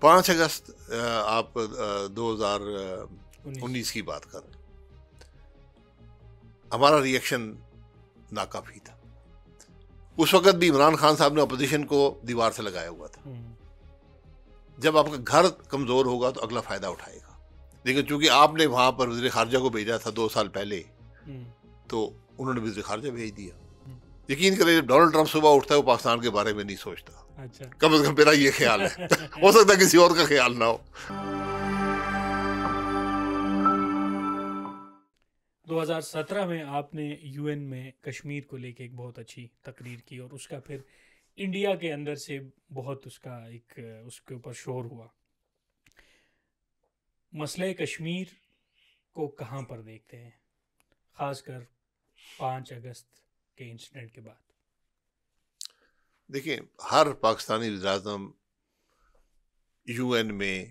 5 اگست آپ 2019 کی بات کر رہے ہیں. ہمارا ریئیکشن ناکافی تھا. اس وقت بھی عمران خان صاحب نے اپوزیشن کو دیوار سے لگایا ہوا تھا. جب آپ کا گھر کمزور ہوگا تو اگلا فائدہ اٹھائے گا. لیکن چونکہ آپ نے وہاں پر وزیر خارجہ کو بھیجا تھا 2 سال پہلے, تو انہوں نے وزیر خارجہ بھیج دیا. یقین کریں جب ڈونلڈ ٹرمپ صبح اٹھتا ہے وہ پاکستان کے بارے میں نہیں سوچتا. کم از کم میرا یہ خیال ہے. ہو سکتا ہے کسی اور کا خیال نہ ہو. 2017 میں آپ نے یو این میں کشمیر کو لے کے ایک بہت اچھی تقریر کی, اور اس کا پھر انڈیا کے اندر سے بہت اس کے اوپر شور ہوا. مسئلہ کشمیر کو کہاں پر دیکھتے ہیں, خاص کر 5 اگست کے انسیڈنٹ کے بعد؟ دیکھیں, ہر پاکستانی وزیر اعظم یو این میں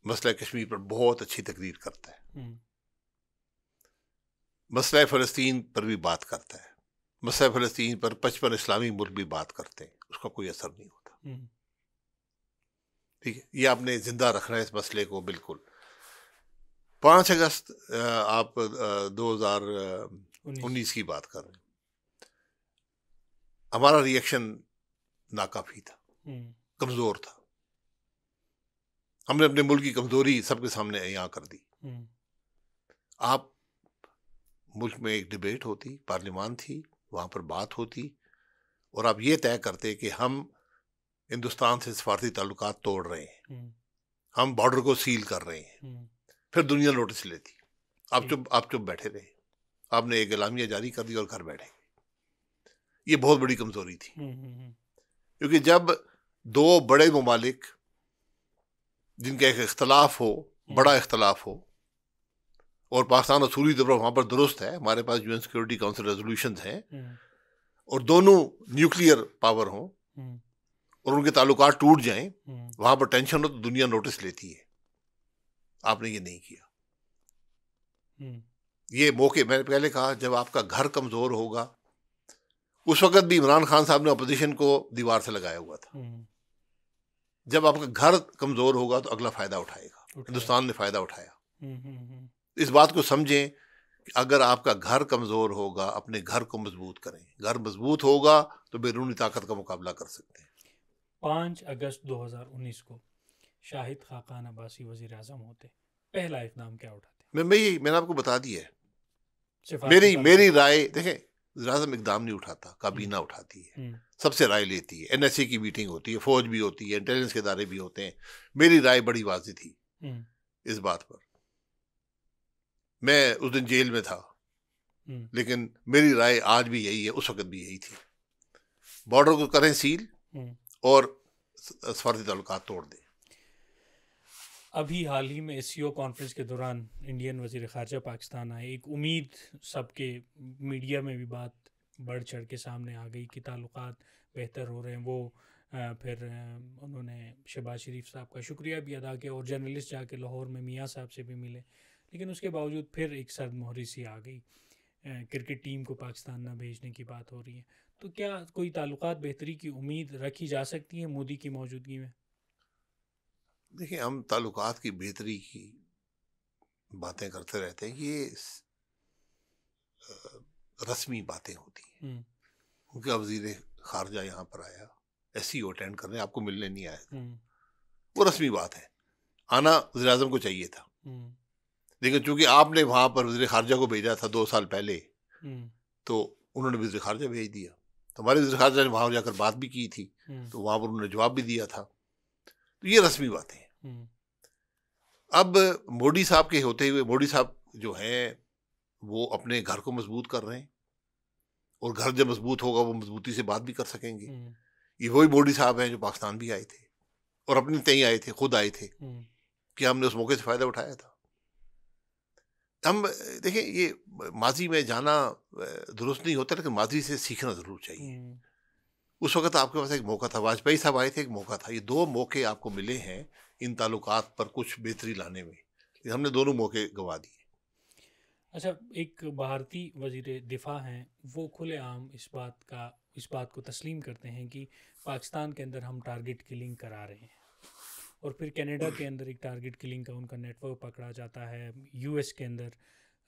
مسئلہ کشمیر پر بہت اچھی تقریر کرتا ہے. مسئلہ فلسطین پر بھی بات کرتا ہے. مسئلہ فلسطین پر 55 اسلامی ملک بھی بات کرتے ہیں, اس کا کوئی اثر نہیں ہوتا. ٹھیک ہے, یہ آپ نے زندہ رکھنا ہے اس مسئلے کو. بالکل 5 اگست آپ 2019 کی بات کر رہے ہیں. ہمارا ریئیکشن ناکافی تھا, کمزور تھا. ہم نے اپنے ملک کی کمزوری سب کے سامنے یہاں کر دی. آپ ملک میں ایک ڈیبیٹ ہوتی, پارلیمان تھی, وہاں پر بات ہوتی, اور آپ یہ طے کرتے کہ ہم ہندوستان سے سفارتی تعلقات توڑ رہے ہیں, ہم بارڈر کو سیل کر رہے ہیں. پھر دنیا نوٹس لیتی. آپ چپ بیٹھے رہے. آپ نے ایک اعلامیہ جاری کر دی اور گھر بیٹھے. یہ بہت بڑی کمزوری تھی. کیونکہ جب 2 بڑے ممالک جن کا ایک اختلاف ہو, بڑا اختلاف ہو, اور پاکستان اصولی طور پر وہاں پر درست ہے, ہمارے پاس you N security council resolutions ہیں, اور دونوں نیوکلیئر پاور ہوں, اور ان کے تعلقات ٹوٹ جائیں, وہاں پر ٹینشن ہو تو دنیا نوٹس لیتی ہے. آپ نے یہ نہیں کیا. یہ موقع میں نے پہلے کہا, جب آپ کا گھر کمزور ہوگا, اس وقت بھی عمران خان صاحب نے اپوزیشن کو دیوار سے لگایا ہوا تھا. جب آپ کا گھر کمزور ہوگا تو اگلا فائدہ اٹھائے گا. ہندوستان نے فائدہ اٹھایا. اس بات کو سمجھیں کہ اگر آپ کا گھر کمزور ہوگا, اپنے گھر کو مضبوط کریں. گھر مضبوط ہوگا تو بیرونی طاقت کا مقابلہ کر سکتے ہیں. 5 اگست 2019 کو شاہد خاقان عباسی وزیر اعظم ہوتے, پہلا اقدام کیا اٹھاتے؟ میں نے آپ کو بتا دیا ہے. میری رائے دیکھیں, وزیر اعظم اقدام نہیں اٹھاتا, کابینہ اٹھاتی ہے, سب سے رائے لیتی ہے. این ایس سی کی میٹنگ ہوتی ہے, فوج بھی ہوتی ہے, انٹیلیجنس کے ادارے بھی ہوتے ہیں. میری رائے بڑی واضح تھی اس بات پر. میں اس دن جیل میں تھا, لیکن میری رائے آج بھی یہی ہے, اس وقت بھی یہی تھی. بارڈر کو کریں سیل اور سفارتی تعلقات توڑ دیں. ابھی حال ہی میں SCO کانفرنس کے دوران انڈین وزیر خارجہ پاکستان آئے. ایک امید سب کے میڈیا میں بھی بات بڑھ چڑھ کے سامنے آ گئی کہ تعلقات بہتر ہو رہے ہیں. وہ پھر انہوں نے شہباز شریف صاحب کا شکریہ بھی ادا کیا, اور جرنلسٹ جا کے لاہور میں میاں صاحب سے بھی ملے. لیکن اس کے باوجود پھر ایک سرد مہری سی آ گئی. کرکٹ ٹیم کو پاکستان نہ بھیجنے کی بات ہو رہی ہے. تو کیا کوئی تعلقات بہتری کی امید رکھی جا سکتی ہے مودی کی موجودگی میں؟ دیکھیں, ہم تعلقات کی بہتری کی باتیں کرتے رہتے ہیں. یہ رسمی باتیں ہوتی ہیں. کیونکہ وزیر خارجہ یہاں پر آیا, SCO اٹینڈ کرنے, آپ کو ملنے نہیں آیا, وہ رسمی بات ہے. آنا وزیر اعظم کو چاہیے تھا. لیکن چونکہ آپ نے وہاں پر وزیر خارجہ کو بھیجا تھا 2 سال پہلے, تو انہوں نے وزیر خارجہ بھیج دیا. تو ہمارے وزیر خارجہ نے وہاں جا کر بات بھی کی تھی, تو وہاں پر انہوں نے جواب بھی دیا تھا. تو یہ رسمی باتیں ہیں. اب مودی صاحب کے ہوتے ہوئے, مودی صاحب جو ہیں وہ اپنے گھر کو مضبوط کر رہے ہیں, اور گھر جب مضبوط ہوگا وہ مضبوطی سے بات بھی کر سکیں گے. یہ وہی مودی صاحب ہیں جو پاکستان بھی آئے تھے, اور اپنی تئیں آئے تھے, خود آئے تھے, کہ ہم نے اس موقع سے فائدہ اٹھایا تھا. ہم دیکھیں, یہ ماضی میں جانا درست نہیں ہوتا, لیکن ماضی سے سیکھنا ضرور چاہیے. اس وقت آپ کے پاس ایک موقع تھا, واجپئی صاحب آئے تھے, ایک موقع تھا. یہ 2 موقع آپ کو ملے ہیں ان تعلقات پر کچھ بہتری لانے میں, لیکن ہم نے دونوں موقع گنوا دیے. اچھا, ایک بھارتی وزیر دفاع ہیں, وہ کھلے عام اس بات کو تسلیم کرتے ہیں کہ پاکستان کے اندر ہم ٹارگٹ کلنگ کرا رہے ہیں, اور پھر کینیڈا کے اندر ایک ٹارگٹ کلنگ کا ان کا نیٹ ورک پکڑا جاتا ہے. یو ایس کے اندر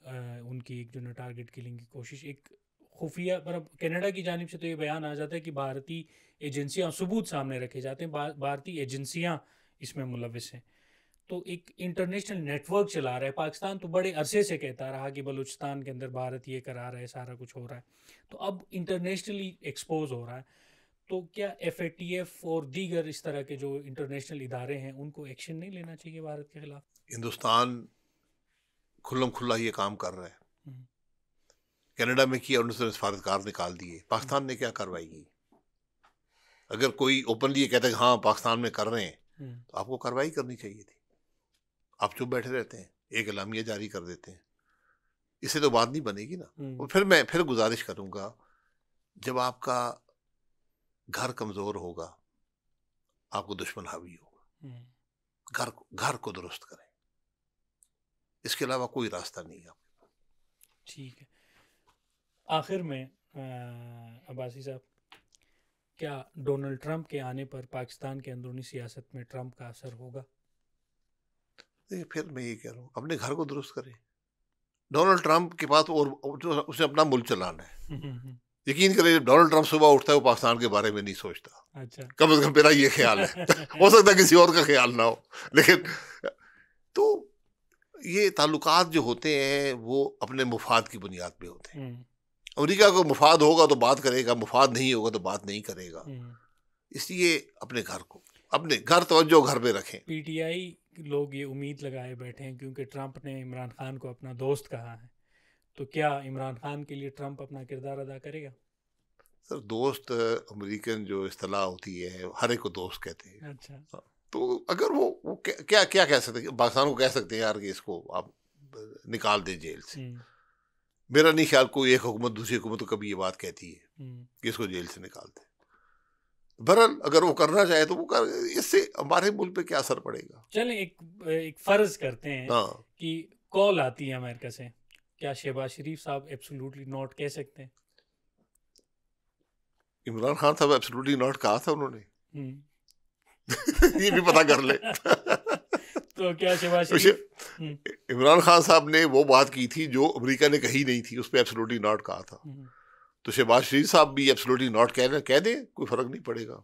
ان کی ایک جو نا ٹارگٹ کلنگ کی کوشش ایک خفیہ مطلب کینیڈا کی جانب سے تو یہ بیان آ جاتا ہے کہ بھارتی ایجنسیاں ثبوت سامنے رکھے جاتے ہیں, بھارتی ایجنسیاں اس میں ملوث ہیں. تو ایک انٹرنیشنل نیٹ ورک چلا رہا ہے. پاکستان تو بڑے عرصے سے کہتا رہا کہ بلوچستان کے اندر بھارت یہ کرا رہا ہے, سارا کچھ ہو رہا ہے, تو اب انٹرنیشنلی ایکسپوز ہو رہا ہے. تو کیا ایف اے ٹی ایف اور دیگر اس طرح کے جو انٹرنیشنل ادارے ہیں ان کو ایکشن نہیں لینا چاہیے بھارت کے خلاف؟ ہندوستان کھلم کھلا یہ کام کر رہا ہے. کینیڈا میں کیا, انہوں نے سفارتکار نکال دیے. پاکستان نے کیا کارروائی کی؟ اگر کوئی اوپنلی یہ کہتا ہے کہ ہاں پاکستان میں کر رہے ہیں تو آپ کو کارروائی کرنی چاہیے تھی. آپ چپ بیٹھے رہتے ہیں, ایک اعلامیہ جاری کر دیتے ہیں, اس سے تو بات نہیں بنے گی نا. اور پھر میں گزارش کروں گا, جب آپ کا گھر کمزور ہوگا آپ کو دشمن حاوی ہوگا. گھر کو درست کریں, اس کے علاوہ کوئی راستہ نہیں ہے آپ کے پاس. ٹھیک ہے. آخر میں عباسی صاحب, کیا ڈونلڈ ٹرمپ کے آنے پر پاکستان کے اندرونی سیاست میں ٹرمپ کا اثر ہوگا؟ پھر میں یہ کہہ رہا ہوں, اپنے گھر کو درست کریں. ڈونلڈ ٹرمپ کے پاس اور اسے اپنا ملک چلانا ہے. یقین کریں جب ڈونلڈ ٹرمپ صبح اٹھتا ہے وہ پاکستان کے بارے میں نہیں سوچتا. اچھا, کم از کم میرا یہ خیال ہے. ہو سکتا ہے کسی اور کا خیال نہ ہو, لیکن تو یہ تعلقات جو ہوتے ہیں وہ اپنے مفاد کی بنیاد پہ ہوتے ہیں. امریکہ کو مفاد ہوگا تو بات کرے گا, مفاد نہیں ہوگا تو بات نہیں کرے گا. اس لیے اپنے گھر توجہ گھر پہ رکھیں. پی ٹی آئی لوگ یہ امید لگائے بیٹھے ہیں کیونکہ ٹرمپ نے عمران خان کو اپنا دوست کہا ہے, تو کیا عمران خان کے لیے ٹرمپ اپنا کردار ادا کرے گا؟ سر دوست امریکن جو اصطلاح ہوتی ہے ہر ایک کو دوست کہتے ہیں. اچھا, تو اگر وہ کیا کہہ سکتے ہیں, پاکستان کو کہہ سکتے ہیں یار کہ اس کو آپ نکال دیں جیل سے. میرا نہیں خیال کوئی ایک حکومت دوسری حکومت کو کبھی یہ بات کہتی ہے کہ اس کو جیل سے نکال دیں. بہرحال اگر وہ کرنا چاہے تو وہ اس سے ہمارے ملک پہ کیا اثر پڑے گا. چلیں ایک فرض کرتے ہیں کہ کال آتی ہے امریکہ سے, کیا شہباز شریف صاحب ایبسولوٹلی ناٹ کہہ سکتے ہیں؟ عمران خان صاحب ایبسولوٹلی ناٹ کہا تھا انہوں نے, یہ بھی پتہ کر لیں. تو کیا شہباز شریف عمران خان صاحب نے وہ بات کی تھی جو امریکہ نے کہی نہیں تھی, اس پہ ایبسولوٹلی ناٹ کہا تھا. تو شہباز شریف صاحب بھی ایبسولوٹلی ناٹ کہہ دیں, کوئی فرق نہیں پڑے گا.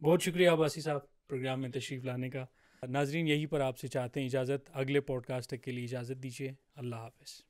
بہت شکریہ عباسی صاحب پروگرام میں تشریف لانے کا. ناظرین یہی پر آپ سے چاہتے ہیں اجازت, اگلے پوڈ کاسٹ کے لیے اجازت دیجیے. اللہ حافظ.